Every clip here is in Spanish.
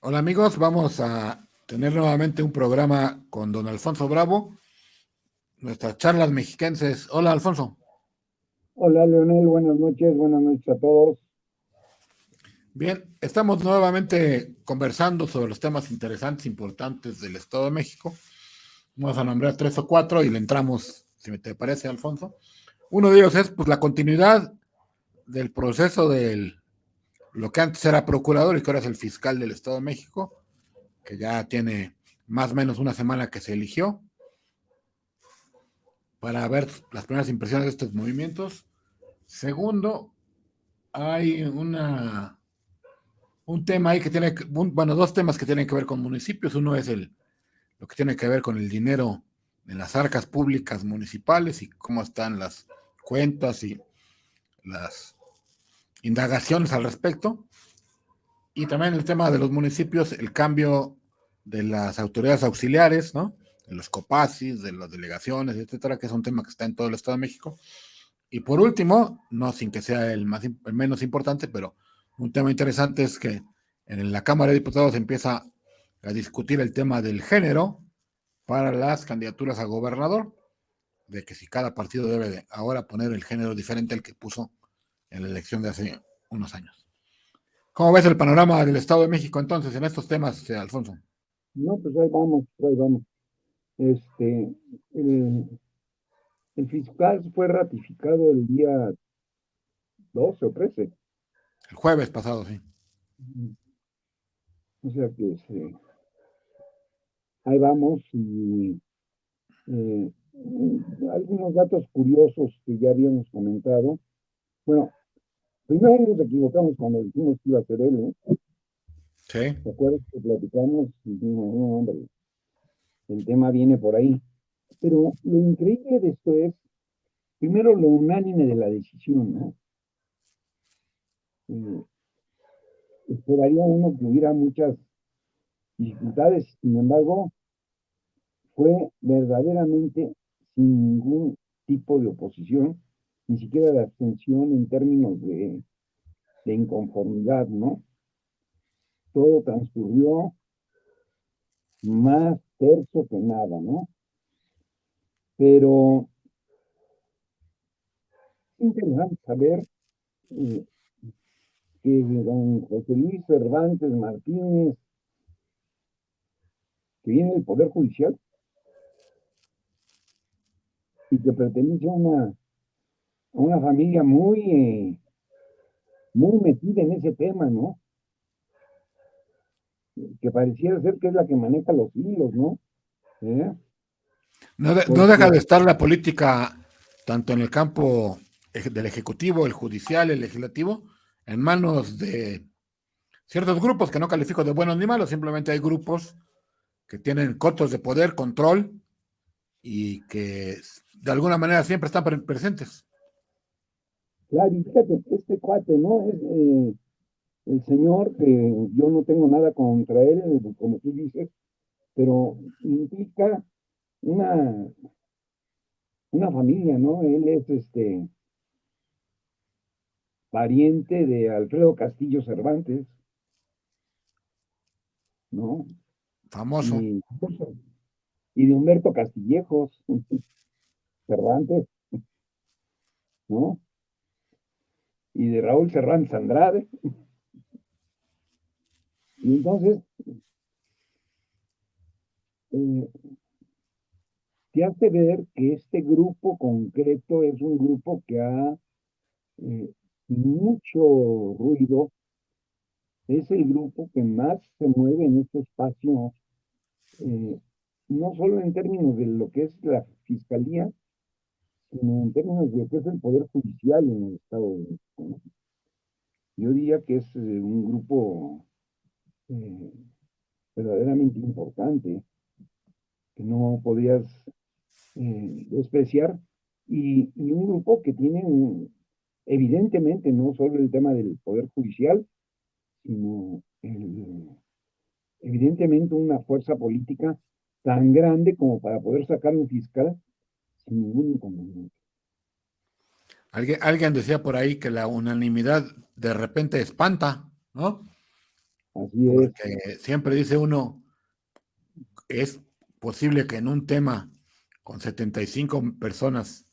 Hola amigos, vamos a tener nuevamente un programa con don Alfonso Bravo, nuestras charlas mexiquenses. Hola Alfonso. Hola Leonel, buenas noches a todos. Bien, estamos nuevamente conversando sobre los temas interesantes, importantes del Estado de México. Vamos a nombrar tres o cuatro y le entramos, si te parece, Alfonso. Uno de ellos es pues, la continuidad del proceso de lo que antes era procurador y que ahora es el fiscal del Estado de México, que ya tiene más o menos una semana que se eligió para ver las primeras impresiones de estos movimientos. Segundo, hay un tema ahí que tiene, bueno, dos temas que tienen que ver con municipios. Uno es lo que tiene que ver con el dinero en las arcas públicas municipales y cómo están las cuentas y las indagaciones al respecto. Y también el tema de los municipios, el cambio de las autoridades auxiliares, ¿no? De los COPACIS, de las delegaciones, etcétera, que es un tema que está en todo el Estado de México. Y por último, no sin que sea el menos importante, pero un tema interesante es que en la Cámara de Diputados se empieza a discutir el tema del género para las candidaturas a gobernador, de que si cada partido debe de ahora poner el género diferente al que puso en la elección de hace unos años. ¿Cómo ves el panorama del Estado de México entonces en estos temas, Alfonso? No, pues ahí vamos, ahí vamos. Este, el, el fiscal fue ratificado el día 12 o 13. El jueves pasado, sí. O sea que ahí vamos y eh, algunos datos curiosos que ya habíamos comentado. Bueno, primero nos equivocamos cuando dijimos que iba a ser él, ¿no? Sí. ¿Te acuerdas que platicamos y dijimos, no, hombre, el tema viene por ahí? Pero lo increíble de esto es, primero, lo unánime de la decisión, ¿no? Eh, Esperaría uno que hubiera muchas dificultades, sin embargo, fue verdaderamente sin ningún tipo de oposición, ni siquiera de abstención en términos de inconformidad, ¿no? Todo transcurrió más terso que nada, ¿no? Pero es interesante saber eh, que don José Luis Cervantes Martínez, que viene del Poder Judicial y que pertenece a una familia muy metida en ese tema, ¿no? Que pareciera ser que es la que maneja los hilos, ¿no? ¿Eh? No Porque, deja de estar la política, tanto en el campo del Ejecutivo, el Judicial, el Legislativo, en manos de ciertos grupos que no califico de buenos ni malos, simplemente hay grupos que tienen cotos de poder, control y que de alguna manera siempre están presentes. claro, y fíjate, este cuate, ¿no? Es el señor que yo no tengo nada contra él, como tú dices, pero implica una, una familia, ¿no? Él es pariente de Alfredo Castillo Cervantes, ¿no? Famoso. Y, y de Humberto Castillejos Cervantes, ¿no? Y de Raúl Serrán Andrade. Y entonces, eh, te hace ver que este grupo concreto es un grupo que ha eh, mucho ruido, es el grupo que más se mueve en este espacio, eh, no solo en términos de lo que es la fiscalía, sino en términos de lo que es el poder judicial en el Estado de México, ¿no? Yo diría que es un grupo eh, verdaderamente importante, que no podrías despreciar, y un grupo que tiene evidentemente no solo el tema del poder judicial, sino evidentemente una fuerza política tan grande como para poder sacar un fiscal sin ningún inconveniente. Alguien decía por ahí que la unanimidad de repente espanta, ¿no? Así es. porque siempre dice uno, es posible que en un tema con 75 personas,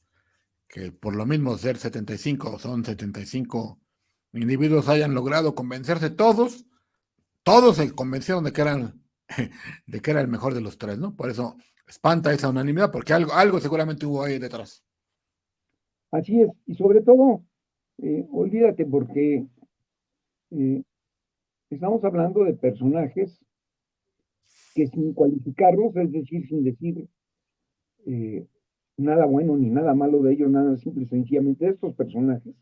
que por lo mismo ser 75 son 75 individuos, hayan logrado convencerse todos se convencieron de que eran de que era el mejor de los tres, ¿no? Por eso espanta esa unanimidad, porque algo seguramente hubo ahí detrás. Así es. Y sobre todo, olvídate porque eh, estamos hablando de personajes que sin cualificarlos, es decir, sin decir eh, nada bueno ni nada malo de ellos, nada simple y sencillamente estos personajes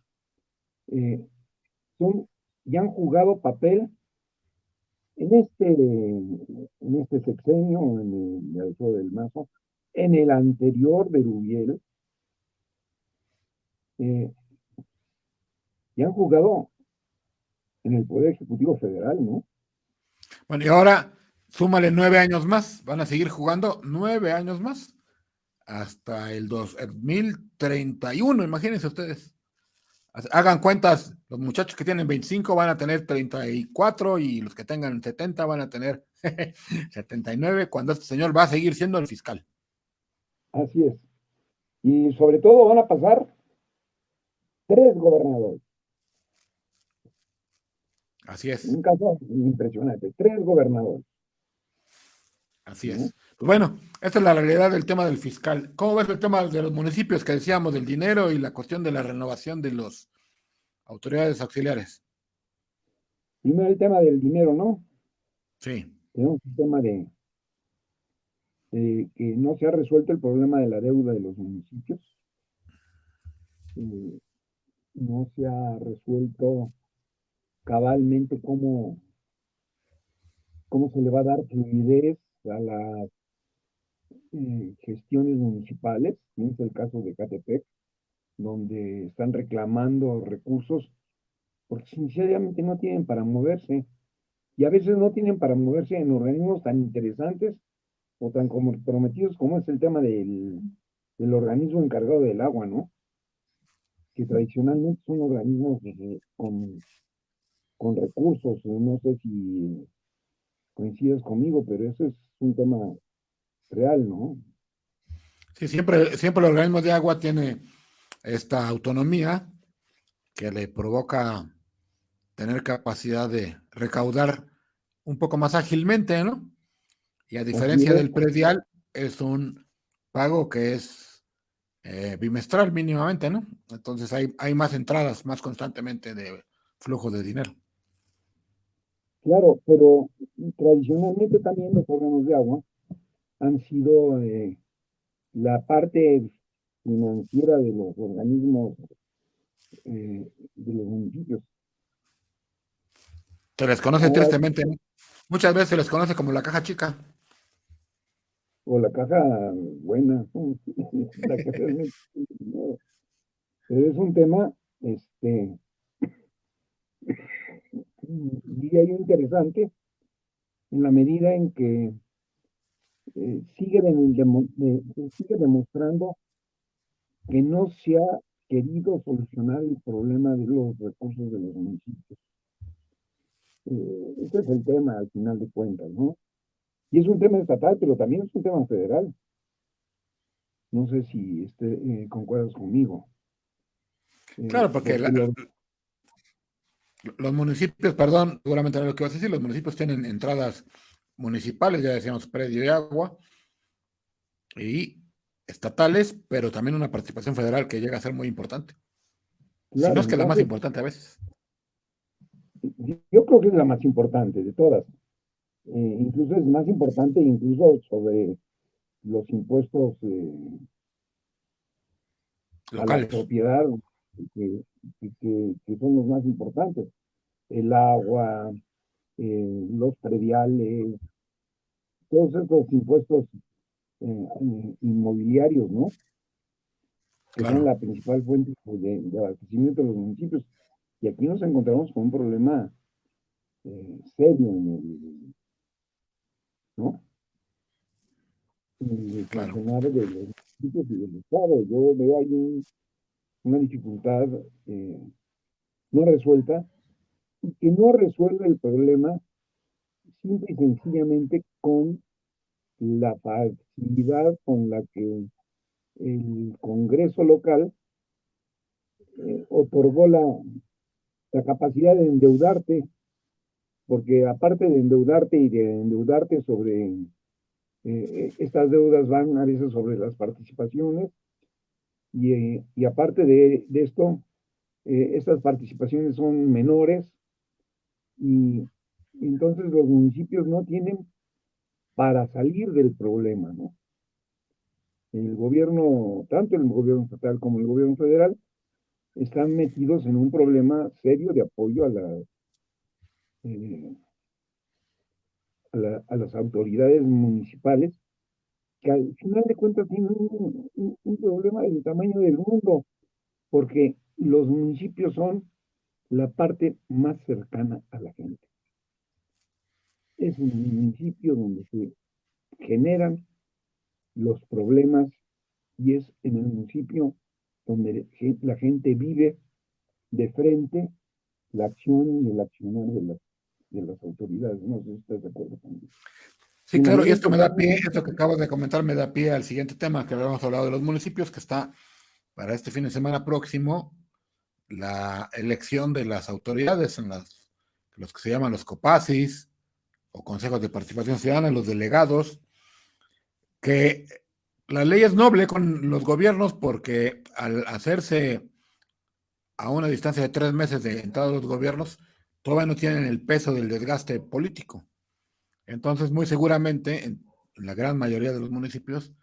eh, son y han jugado papel en este sexenio, en el Alfredo del Mazo, en el anterior de Rubiel, eh, y han jugado en el Poder Ejecutivo Federal, ¿no? Bueno, y ahora súmale 9 años más, van a seguir jugando 9 años más hasta el 2031, imagínense ustedes. Hagan cuentas, los muchachos que tienen 25 van a tener 34 y los que tengan 70 van a tener 79, cuando este señor va a seguir siendo el fiscal. Así es. Y sobre todo van a pasar 3 gobernadores. Así es, Un caso impresionante, 3 gobernadores. así ¿No? es. Pues bueno, esta es la realidad del tema del fiscal. ¿Cómo ves el tema de los municipios que decíamos del dinero y la cuestión de la renovación de las autoridades auxiliares? Primero el tema del dinero, ¿no? Sí. Tenemos un tema de que no se ha resuelto el problema de la deuda de los municipios. Eh, no se ha resuelto cabalmente cómo se le va a dar fluidez a las gestiones municipales. Tienes el caso de Catepec, donde están reclamando recursos porque sinceramente no tienen para moverse. Y a veces no tienen para moverse en organismos tan interesantes o tan comprometidos como es el tema del organismo encargado del agua, ¿no? Que tradicionalmente son organismos con recursos. No sé si coincides conmigo, pero eso es un tema real, ¿no? Sí, siempre el organismo de agua tiene esta autonomía que le provoca tener capacidad de recaudar un poco más ágilmente, ¿no? Y a Así diferencia es, del predial, es un pago que es bimestral mínimamente, ¿no? Entonces hay más entradas más constantemente de flujo de dinero. claro, pero tradicionalmente también los órganos de agua han sido la parte financiera de los organismos de los municipios. Se les conoce Ahora, tristemente, ¿no? Muchas veces se les conoce como la caja chica. o la caja buena, la que realmente, no, pero es un tema, diría yo, interesante en la medida en que sigue demostrando que no se ha querido solucionar el problema de los recursos de los municipios. Ese es el tema al final de cuentas, ¿no? Y es un tema estatal, pero también es un tema federal. No sé si concuerdas conmigo, Claro, porque porque los municipios, perdón, seguramente no es lo que vas a decir, los municipios tienen entradas municipales, ya decíamos, predio y agua, y estatales, pero también una participación federal que llega a ser muy importante. Si no claro, es que la más entonces importante a veces. yo creo que es la más importante de todas. Incluso es más importante incluso sobre los impuestos a la Locales. propiedad que, que son los más importantes. El agua, los prediales, todos estos impuestos inmobiliarios, ¿no? Que son Claro, la principal fuente de abastecimiento de los municipios. Y aquí nos encontramos con un problema serio ¿no? En el claro. funcionar de los municipios y del Estado. Yo veo ahí una dificultad no resuelta y que no resuelve el problema simple y sencillamente con la facilidad con la que el Congreso local otorgó la capacidad de endeudarte, porque aparte de endeudarte y de endeudarte sobre, estas deudas van a veces sobre las participaciones, y aparte de esto, estas participaciones son menores, y entonces los municipios no tienen para salir del problema, ¿no? El gobierno, tanto el gobierno estatal como el gobierno federal, están metidos en un problema serio de apoyo eh, a las autoridades municipales, que al final de cuentas tienen un problema del tamaño del mundo, porque los municipios son la parte más cercana a la gente. Es en el municipio donde se generan los problemas, y es en el municipio donde la gente vive de frente la acción y el accionar de las autoridades. No sé si estás de acuerdo conmigo. Sí, En claro, y algún esto me da sentido, pie, esto que acabas de comentar me da pie al siguiente tema que habíamos hablado de los municipios, que está para este fin de semana próximo la elección de las autoridades en los que se llaman los COPACIS o consejos de participación ciudadana, los delegados, que la ley es noble con los gobiernos porque al hacerse a una distancia de 3 meses de entrada de los gobiernos, todavía no tienen el peso del desgaste político. Entonces, muy seguramente, en la gran mayoría de los municipios,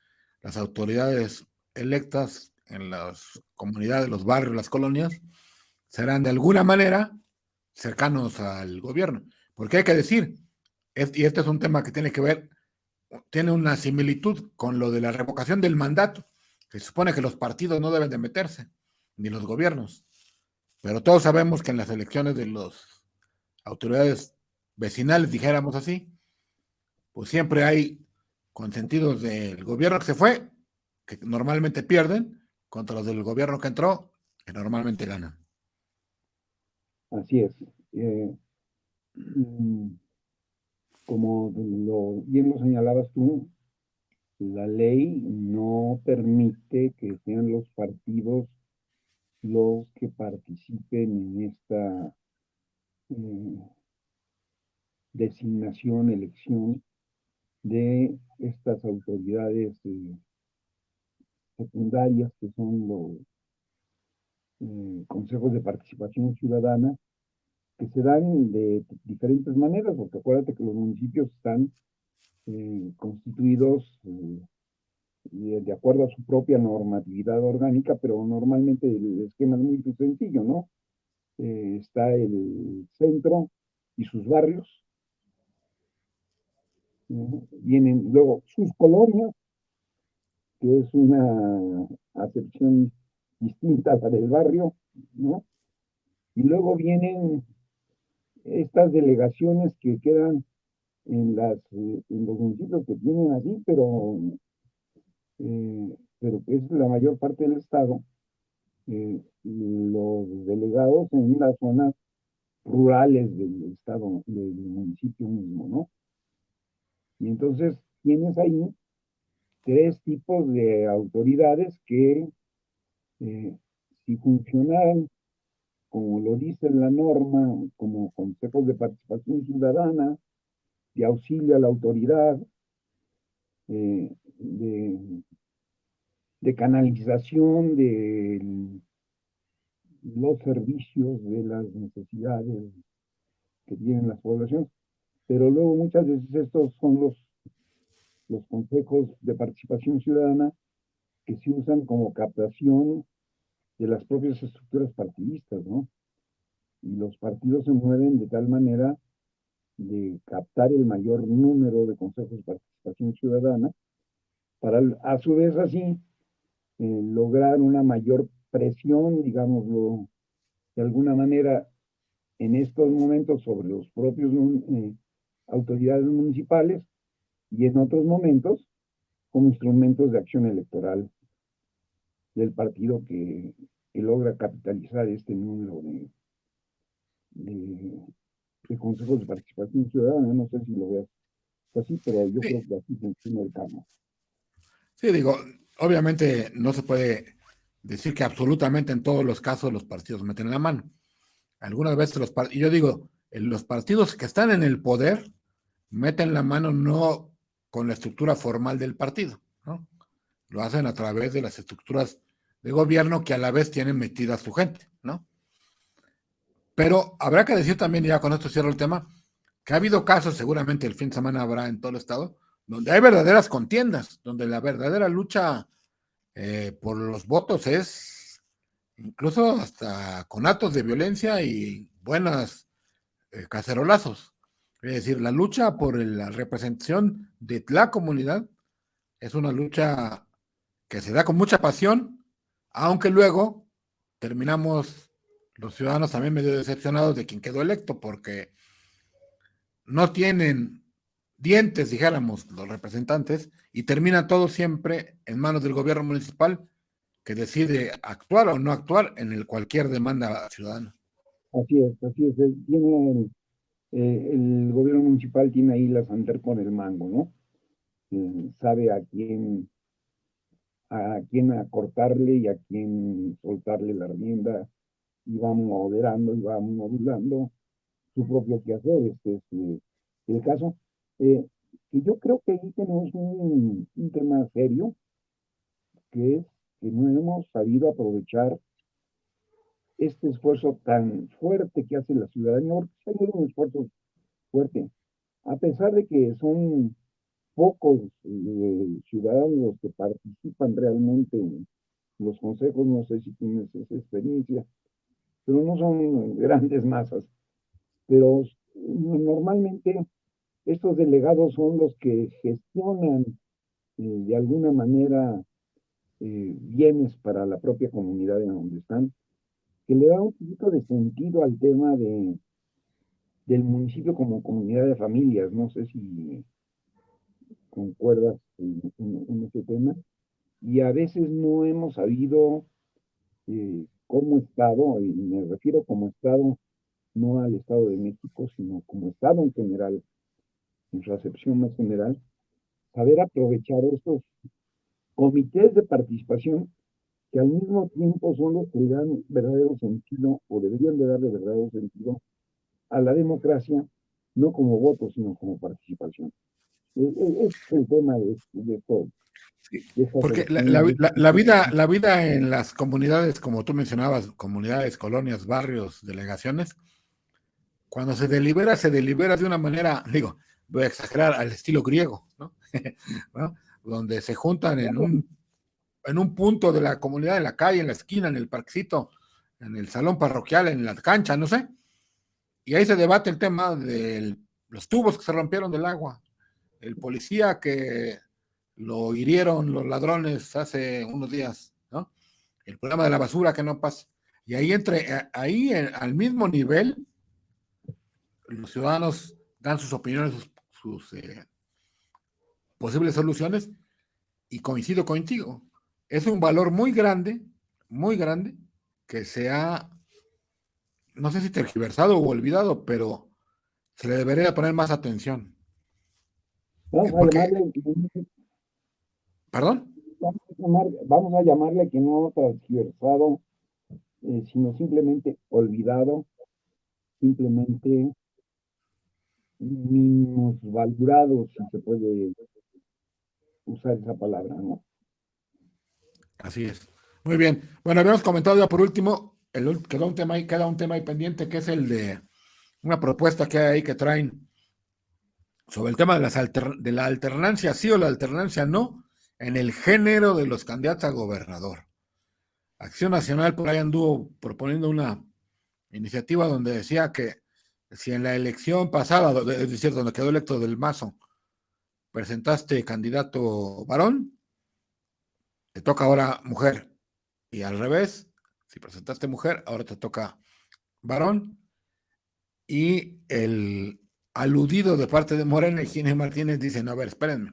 las autoridades electas en las comunidades, los barrios, las colonias, serán de alguna manera cercanos al gobierno. Porque hay que decir, y este es un tema que tiene que ver, tiene una similitud con lo de la revocación del mandato, que se supone que los partidos no deben de meterse, ni los gobiernos. Pero todos sabemos que en las elecciones de las autoridades vecinales, dijéramos así, pues siempre hay consentidos del gobierno que se fue, que normalmente pierden, contra los del gobierno que entró, que normalmente ganan. así es. Eh, mm, Como bien lo señalabas tú, la ley no permite que sean los partidos los que participen en esta eh, designación, elección de estas autoridades secundarias, que son los consejos de participación ciudadana, que se dan de diferentes maneras, porque acuérdate que los municipios están constituidos de acuerdo a su propia normatividad orgánica, pero normalmente el esquema es muy sencillo, ¿no? Está el centro y sus barrios, vienen luego sus colonias, que es una acepción distinta a la del barrio, ¿no? Y luego vienen estas delegaciones que quedan en los municipios que tienen así, pero que es la mayor parte del estado, los delegados en las zonas rurales del estado, del municipio mismo, ¿no? Y entonces tienes ahí tres tipos de autoridades que, eh, si funcionaran como lo dice la norma, como consejos de participación ciudadana, de auxilio a la autoridad, de canalización de los servicios, de las necesidades que tienen las poblaciones, pero luego muchas veces estos son los consejos de participación ciudadana que se usan como captación de las propias estructuras partidistas, ¿no? Y los partidos se mueven de tal manera de captar el mayor número de consejos de participación ciudadana para, a su vez, así lograr una mayor presión, digámoslo de alguna manera, en estos momentos sobre los propios autoridades municipales, y en otros momentos como instrumentos de acción electoral del partido que logra capitalizar este número de de consejos de participación ciudadana. No sé si lo veas así, pero yo Sí, creo que así funciona el caso. sí, digo, obviamente no se puede decir que absolutamente en todos los casos los partidos meten la mano. Algunas veces y yo digo, los partidos que están en el poder meten la mano no con la estructura formal del partido, ¿no? Lo hacen a través de las estructuras de gobierno que a la vez tienen metida a su gente, ¿no? Pero habrá que decir también, ya con esto cierro el tema, que ha habido casos, seguramente el fin de semana habrá en todo el estado, donde hay verdaderas contiendas, donde la verdadera lucha por los votos es incluso hasta con actos de violencia y buenas cacerolazos. Es decir, la lucha por la representación de la comunidad es una lucha que se da con mucha pasión, aunque luego terminamos los ciudadanos también medio decepcionados de quien quedó electo, porque no tienen dientes, dijéramos, los representantes, y termina todo siempre en manos del gobierno municipal, que decide actuar o no actuar en cualquier demanda ciudadana. Así es, así es. Tiene el gobierno municipal tiene ahí la sartén por el mango, ¿no? Sabe a quién acortarle y a quién soltarle la rienda y va moderando y va modulando su propio quehacer. Este es el caso. Eh, y yo creo que ahí tenemos un tema serio, que es que no hemos sabido aprovechar este esfuerzo tan fuerte que hace la ciudadanía, porque hay un esfuerzo fuerte, a pesar de que son pocos ciudadanos los que participan realmente en los consejos. No sé si tienes esa experiencia, pero no son grandes masas. Pero normalmente estos delegados son los que gestionan de alguna manera bienes para la propia comunidad en donde están, que le da un poquito de sentido al tema del municipio como comunidad de familias. No sé si concuerdas en ese tema. Y a veces no hemos sabido como Estado, y me refiero como Estado, no al Estado de México, sino como Estado en general, en su acepción más general, saber aprovechar estos comités de participación que al mismo tiempo son los que le dan verdadero sentido, o deberían de darle verdadero sentido a la democracia, no como voto, sino como participación. Es el tema todo, de estas Porque elecciones. la vida en las comunidades, como tú mencionabas, comunidades, colonias, barrios, delegaciones, cuando se delibera de una manera, digo, voy a exagerar, al estilo griego, ¿no? ¿No? Donde se juntan en un punto de la comunidad, en la calle, en la esquina, en el parquecito, en el salón parroquial, en la cancha, no sé, y ahí se debate el tema de los tubos que se rompieron del agua, el policía que lo hirieron los ladrones hace unos días, ¿no? El problema de la basura que no pasa. Y ahí al mismo nivel, los ciudadanos dan sus opiniones, sus posibles soluciones, y coincido contigo. Es un valor muy grande, que se ha, no sé si tergiversado o olvidado, pero se le debería poner más atención. Vamos a Porque, llamarle, perdón, vamos a llamarle que no transversado, sino simplemente olvidado, simplemente minusvalorado, si se puede usar esa palabra, ¿no? así es. Muy bien. Bueno, habíamos comentado ya por último, queda un tema ahí pendiente, que es el de una propuesta que hay ahí que traen sobre el tema de la alternancia sí o la alternancia no en el género de los candidatos a gobernador. Acción Nacional por ahí anduvo proponiendo una iniciativa donde decía que si en la elección pasada, es decir, donde quedó electo Del Mazo, presentaste candidato varón, te toca ahora mujer. Y al revés, si presentaste mujer, ahora te toca varón. Y el aludido de parte de Morena y Ginés Martínez dice, no, a ver, espérenme,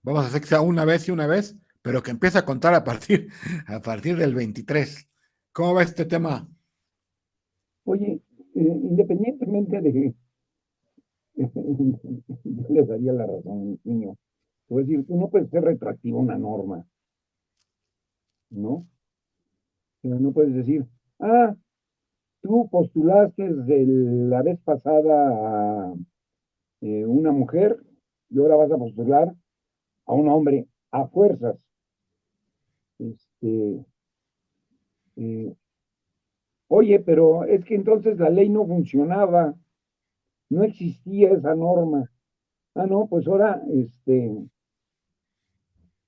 vamos a hacer que sea una vez y una vez, pero que empiece a contar a partir del 23. ¿Cómo va este tema? Oye, independientemente de yo le daría la razón, niño. Te voy a decir, tú no puedes ser retroactivo a una norma, ¿no? Pero no puedes decir, ah, tú postulaste desde la vez pasada a una mujer y ahora vas a postular a un hombre a fuerzas. Este, eh, Oye, pero es que entonces la ley no funcionaba, no existía esa norma. Ah, no, pues ahora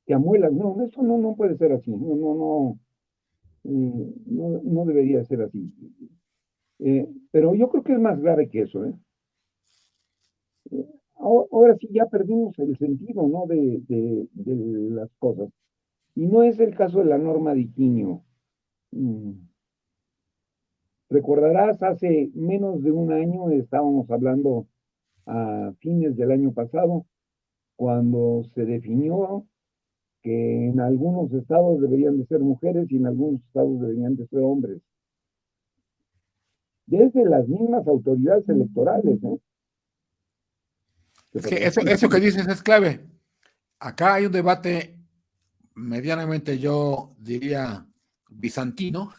te amuelas. No, eso no puede ser así. No debería ser así. Pero yo creo que es más grave que eso, ¿eh? Ahora sí ya perdimos el sentido, ¿no? De las cosas. Y no es el caso de la norma de Quinio. Mm, Recordarás, hace menos de un año estábamos hablando a fines del año pasado, cuando se definió que en algunos estados deberían de ser mujeres y en algunos estados deberían de ser hombres. Desde las mismas autoridades electorales, ¿eh? Es que eso que dices es clave. Acá hay un debate medianamente, yo diría, bizantino,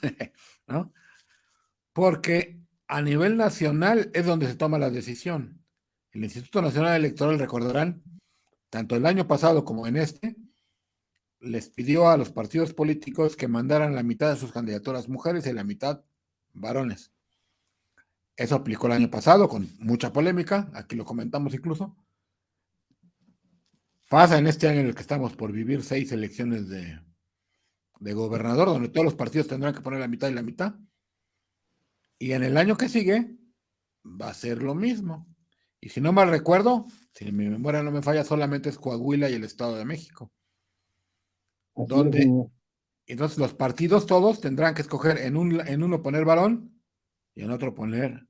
¿no? Porque a nivel nacional es donde se toma la decisión. El Instituto Nacional Electoral, recordarán, tanto el año pasado como en este, les pidió a los partidos políticos que mandaran la mitad de sus candidaturas mujeres y la mitad varones. Eso aplicó el año pasado con mucha polémica, aquí lo comentamos incluso. Pasa en este año en el que estamos por vivir 6 elecciones de gobernador, donde todos los partidos tendrán que poner la mitad y la mitad. Y en el año que sigue va a ser lo mismo. Y si no mal recuerdo, si mi memoria no me falla, solamente es Coahuila y el Estado de México, Así es, donde señor. entonces los partidos todos tendrán que escoger en uno poner varón y en otro poner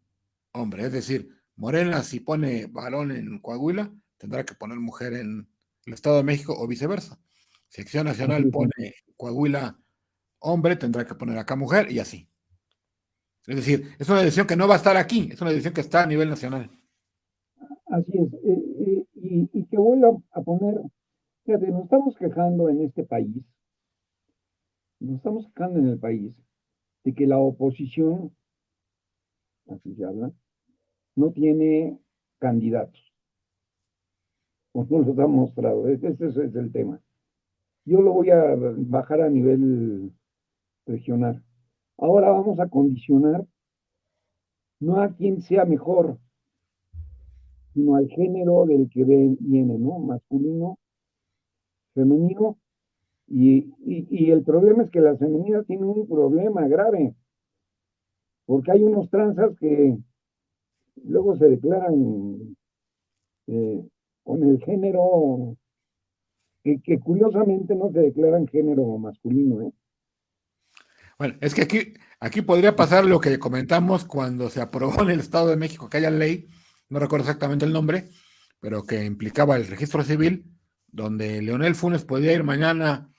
hombre. Es decir, Morena si pone varón en Coahuila, tendrá que poner mujer en el Estado de México o viceversa. Si Acción Así Nacional es, pone señor. Coahuila hombre, tendrá que poner acá mujer y así. Es decir, es una decisión que no va a estar aquí, es una decisión que está a nivel nacional. Así es. Y que vuelvo a poner, fíjate, nos estamos quejando en este país, nos estamos quejando en el país de que la oposición, así se habla, no tiene candidatos, o no los ha mostrado. Ese es el tema. Yo lo voy a bajar a nivel regional. Ahora vamos a condicionar no a quien sea mejor, sino al género del que viene, ¿no? Masculino, femenino. Y el problema es que las femeninas tienen un problema grave, porque hay unos transas que luego se declaran eh, con el género, que curiosamente no se declaran género masculino, ¿eh? Bueno, es que aquí podría pasar lo que comentamos cuando se aprobó en el Estado de México aquella ley, no recuerdo exactamente el nombre, pero que implicaba el registro civil, donde Leonel Funes podía ir mañana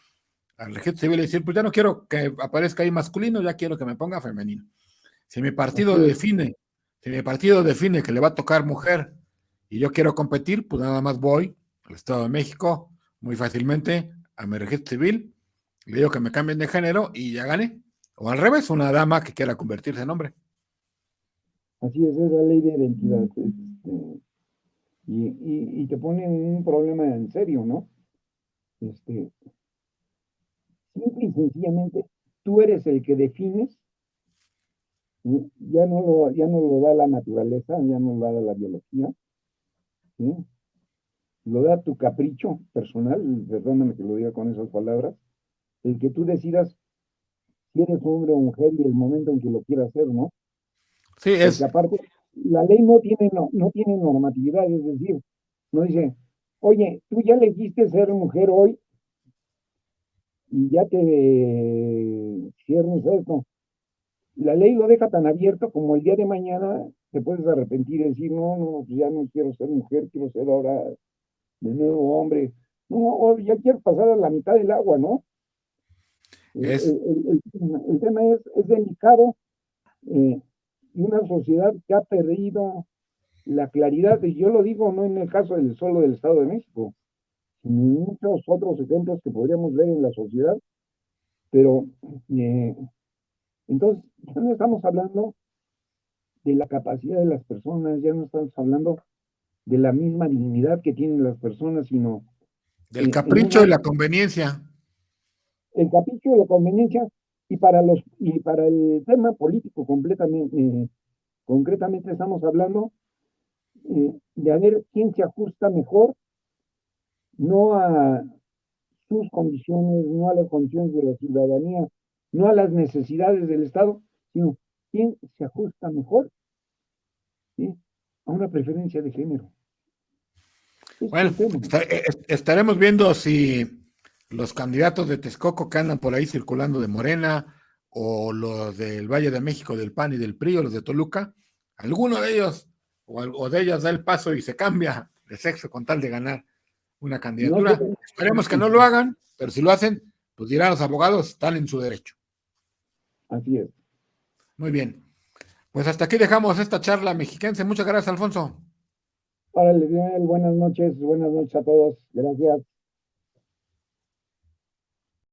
al registro civil y decir, pues ya no quiero que aparezca ahí masculino, ya quiero que me ponga femenino. Si mi partido Así es, define, si mi partido define que le va a tocar mujer y yo quiero competir, pues nada más voy al Estado de México muy fácilmente a mi registro civil, le digo que me cambien de género y ya gané. O al revés, una dama que quiera convertirse en hombre. así es la ley de identidad. Y te pone un problema en serio, ¿no? Este, Simple y sencillamente, tú eres el que defines, ¿sí? Ya no lo da la naturaleza, ya no lo da la biología, ¿sí? Lo da tu capricho personal, perdóname que lo diga con esas palabras, el que tú decidas si eres hombre o mujer y el momento en que lo quieras hacer, ¿no? Sí, Porque aparte, la ley no tiene normatividad, es decir, no dice, oye, tú ya elegiste ser mujer hoy y ya te cierres esto. La ley lo deja tan abierto como el día de mañana te puedes arrepentir y decir, no, no, pues ya no quiero ser mujer, quiero ser ahora de nuevo hombre. No, o ya quiero pasar a la mitad del agua, ¿no? El, es, el- el tema es delicado, y una sociedad que ha perdido la claridad, y yo lo digo no en el caso solo del Estado de México, sino en muchos otros ejemplos que podríamos ver en la sociedad, pero entonces ya no estamos hablando de la capacidad de las personas, ya no estamos hablando de la misma dignidad que tienen las personas, sino Del en capricho y una, la conveniencia. el capricho de la conveniencia, y para el tema político completamente, concretamente estamos hablando de a ver quién se ajusta mejor, no a sus condiciones, no a las condiciones de la ciudadanía, no a las necesidades del Estado, sino quién se ajusta mejor, ¿sí?, a una preferencia de género. Ese es Bueno, el tema. estaremos viendo si los candidatos de Texcoco que andan por ahí circulando de Morena, o los del Valle de México, del PAN y del PRI, o los de Toluca, alguno de ellos o de ellas da el paso y se cambia de sexo con tal de ganar una No sé, candidatura. Esperemos que no lo hagan, pero si lo hacen, pues dirán los abogados, están en su derecho. así es. Muy bien. Pues hasta aquí dejamos esta charla mexiquense. Muchas gracias, Alfonso. Órale, buenas noches a todos. Gracias.